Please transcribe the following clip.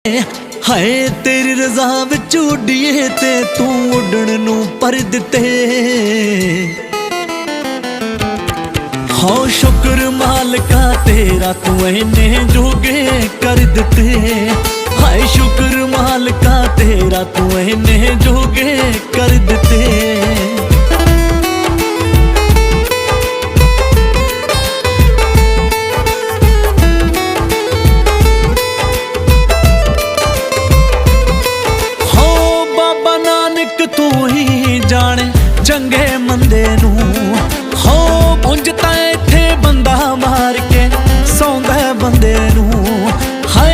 हाय तेरी रज़ा विच उड्डीए ते तू उड्डण नूं पर दिते। हो शुक्र मालका तेरा तू इन्ने जोगे कर दिते। हाय शुक्र मालका तेरा तू इन्ने जोगे कर दिते। तू ही जाने चंगे